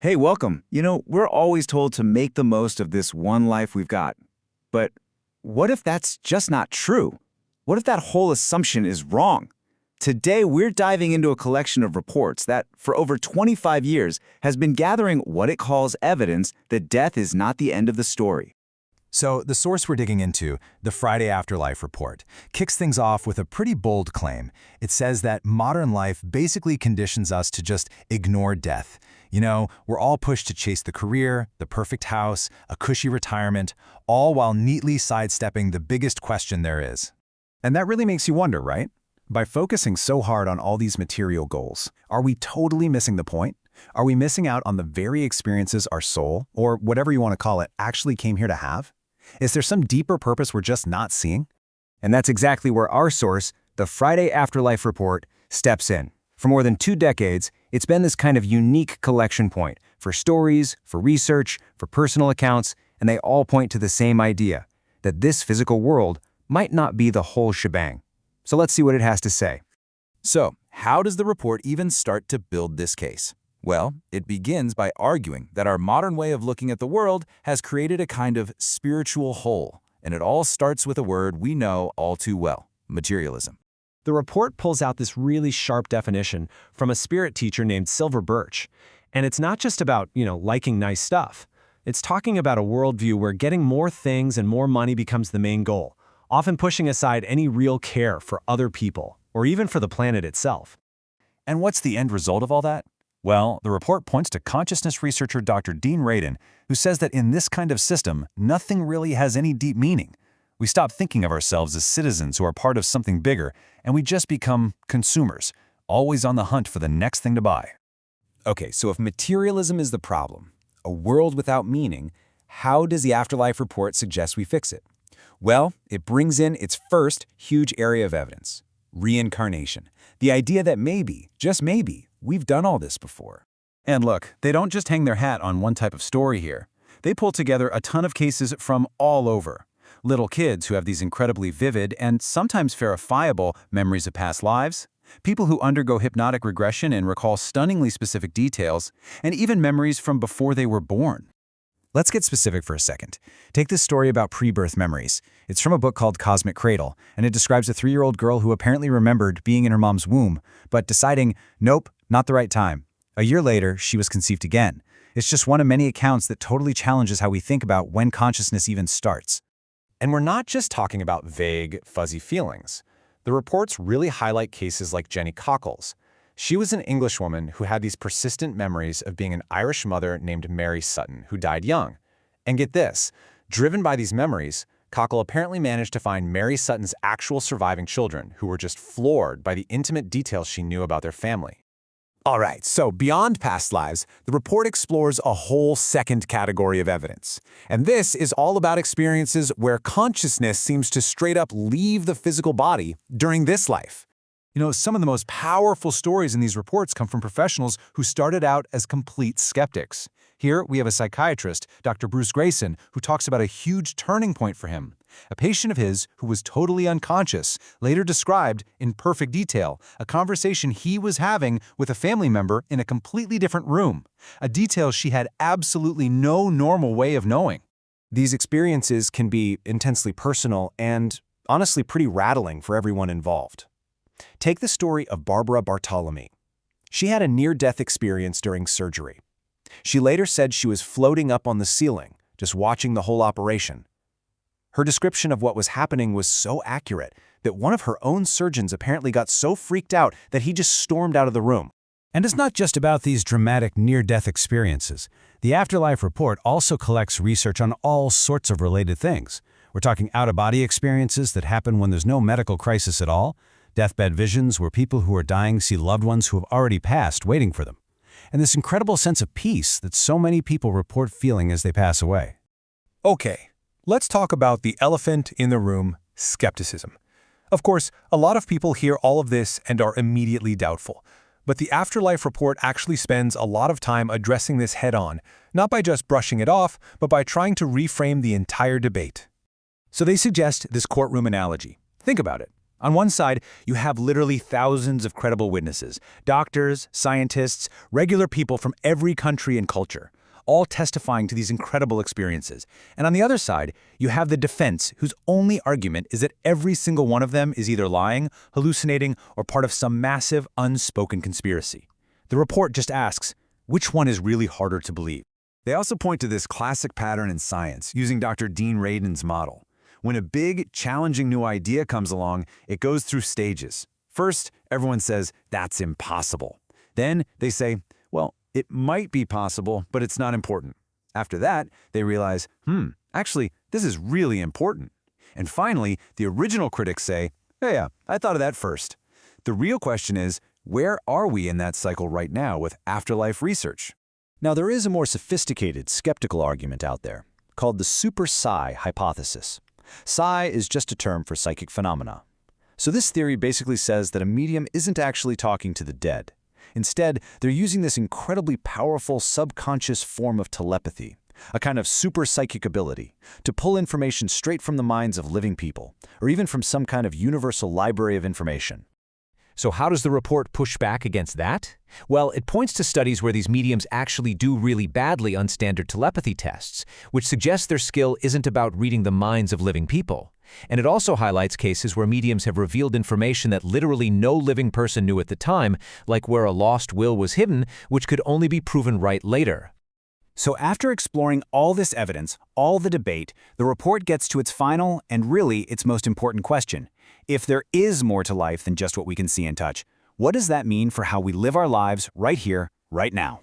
Hey, welcome. We're always told to make the most of this one life we've got. But what if that's just not true? What if that whole assumption is wrong? Today, we're diving into a collection of reports that, for over 25 years, has been gathering what it calls evidence that death is not the end of the story. So the source we're digging into, the Friday Afterlife Report, kicks things off with a pretty bold claim. It says that modern life basically conditions us to just ignore death. We're all pushed to chase the career, the perfect house, a cushy retirement, all while neatly sidestepping the biggest question there is. And that really makes you wonder, right? By focusing so hard on all these material goals, are we totally missing the point? Are we missing out on the very experiences our soul, or whatever you want to call it, actually came here to have? Is there some deeper purpose we're just not seeing? And that's exactly where our source, the Friday Afterlife Report, steps in. For more than 2 decades, it's been this kind of unique collection point for stories, for research, for personal accounts, and they all point to the same idea, that this physical world might not be the whole shebang. So let's see what it has to say. So, how does the report even start to build this case? Well, it begins by arguing that our modern way of looking at the world has created a kind of spiritual hole, and it all starts with a word we know all too well: materialism. The report pulls out this really sharp definition from a spirit teacher named Silver Birch. And it's not just about, liking nice stuff. It's talking about a worldview where getting more things and more money becomes the main goal, often pushing aside any real care for other people, or even for the planet itself. And what's the end result of all that? Well, the report points to consciousness researcher Dr. Dean Radin, who says that in this kind of system, nothing really has any deep meaning. We stop thinking of ourselves as citizens who are part of something bigger, and we just become consumers, always on the hunt for the next thing to buy. Okay, so if materialism is the problem, a world without meaning, how does the Afterlife Report suggest we fix it? Well, it brings in its first huge area of evidence: reincarnation. The idea that maybe, just maybe, we've done all this before. And look, they don't just hang their hat on one type of story here. They pull together a ton of cases from all over. Little kids who have these incredibly vivid and sometimes verifiable memories of past lives, people who undergo hypnotic regression and recall stunningly specific details, and even memories from before they were born. Let's get specific for a second. Take this story about pre-birth memories. It's from a book called Cosmic Cradle, and it describes a 3-year-old girl who apparently remembered being in her mom's womb, but deciding, nope, not the right time. A year later, she was conceived again. It's just one of many accounts that totally challenges how we think about when consciousness even starts. And we're not just talking about vague, fuzzy feelings. The reports really highlight cases like Jenny Cockles. She was an Englishwoman who had these persistent memories of being an Irish mother named Mary Sutton, who died young. And get this, driven by these memories, Cockle apparently managed to find Mary Sutton's actual surviving children, who were just floored by the intimate details she knew about their family. All right, so beyond past lives, the report explores a whole second category of evidence. And this is all about experiences where consciousness seems to straight up leave the physical body during this life. Some of the most powerful stories in these reports come from professionals who started out as complete skeptics. Here, we have a psychiatrist, Dr. Bruce Grayson, who talks about a huge turning point for him. A patient of his who was totally unconscious later described, in perfect detail, a conversation he was having with a family member in a completely different room, a detail she had absolutely no normal way of knowing. These experiences can be intensely personal and, honestly, pretty rattling for everyone involved. Take the story of Barbara Bartolome. She had a near-death experience during surgery. She later said she was floating up on the ceiling, just watching the whole operation. Her description of what was happening was so accurate that one of her own surgeons apparently got so freaked out that he just stormed out of the room. And it's not just about these dramatic near-death experiences. The Afterlife Report also collects research on all sorts of related things. We're talking out-of-body experiences that happen when there's no medical crisis at all, deathbed visions where people who are dying see loved ones who have already passed waiting for them, and this incredible sense of peace that so many people report feeling as they pass away. Okay, let's talk about the elephant in the room: skepticism. Of course, a lot of people hear all of this and are immediately doubtful. But the Afterlife Report actually spends a lot of time addressing this head-on, not by just brushing it off, but by trying to reframe the entire debate. So they suggest this courtroom analogy. Think about it. On one side, you have literally thousands of credible witnesses, doctors, scientists, regular people from every country and culture, all testifying to these incredible experiences. And on the other side, you have the defense, whose only argument is that every single one of them is either lying, hallucinating, or part of some massive, unspoken conspiracy. The report just asks, which one is really harder to believe? They also point to this classic pattern in science, using Dr. Dean Radin's model. When a big, challenging new idea comes along, it goes through stages. First, everyone says, that's impossible. Then they say, well, it might be possible, but it's not important. After that, they realize, actually, this is really important. And finally, the original critics say, yeah, I thought of that first. The real question is, where are we in that cycle right now with afterlife research? Now, there is a more sophisticated, skeptical argument out there, called the super psi hypothesis. Psi is just a term for psychic phenomena. So this theory basically says that a medium isn't actually talking to the dead. Instead, they're using this incredibly powerful subconscious form of telepathy, a kind of super psychic ability, to pull information straight from the minds of living people, or even from some kind of universal library of information. So how does the report push back against that? Well, it points to studies where these mediums actually do really badly on standard telepathy tests, which suggests their skill isn't about reading the minds of living people. And it also highlights cases where mediums have revealed information that literally no living person knew at the time, like where a lost will was hidden, which could only be proven right later. So after exploring all this evidence, all the debate, the report gets to its final and really its most important question. If there is more to life than just what we can see and touch, what does that mean for how we live our lives right here, right now?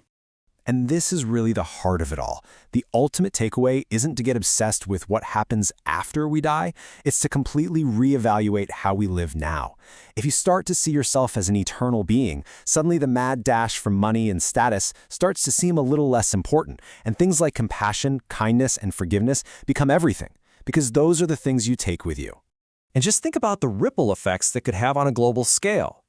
And this is really the heart of it all. The ultimate takeaway isn't to get obsessed with what happens after we die, it's to completely reevaluate how we live now. If you start to see yourself as an eternal being, suddenly the mad dash for money and status starts to seem a little less important, and things like compassion, kindness, and forgiveness become everything, because those are the things you take with you. And just think about the ripple effects that could have on a global scale.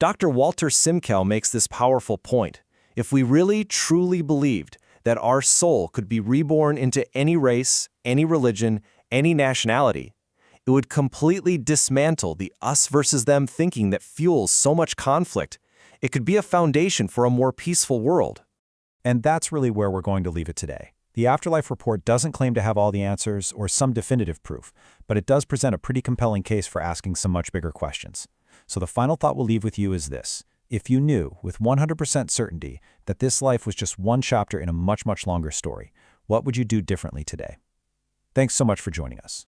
Dr. Walter Simkel makes this powerful point. If we really, truly believed that our soul could be reborn into any race, any religion, any nationality, it would completely dismantle the us versus them thinking that fuels so much conflict. It could be a foundation for a more peaceful world. And that's really where we're going to leave it today. The Afterlife Report doesn't claim to have all the answers or some definitive proof, but it does present a pretty compelling case for asking some much bigger questions. So the final thought we'll leave with you is this. If you knew with 100% certainty that this life was just one chapter in a much, much longer story, what would you do differently today? Thanks so much for joining us.